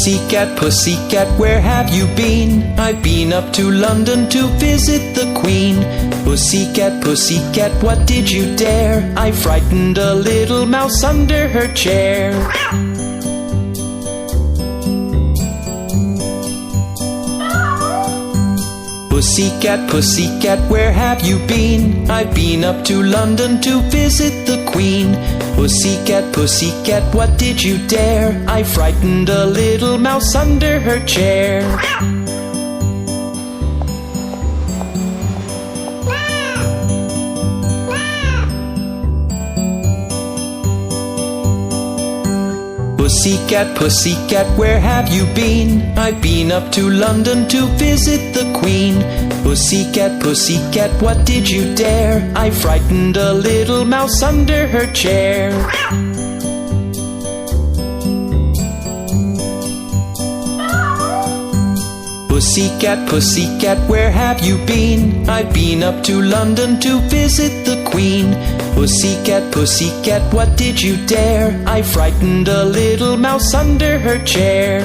Pussycat, pussycat, where have you been? I've been up to London to visit the Queen. Pussycat, pussycat, what did you dare? I frightened a little mouse under her chair. Pussycat, pussycat, where have you been? I've been up to London to visit the Queen. Pussycat, pussycat, what did you dare? I frightened a little mouse under her chair. Pussycat, pussycat, where have you been? I've been up to London to visit the Queen. Pussycat, pussycat, what did you dare? I frightened a little mouse under her chair. Pussycat, pussycat, where have you been? I've been up to London to visit the Queen. Pussycat, pussycat, what did you dare? I frightened a little mouse under her chair.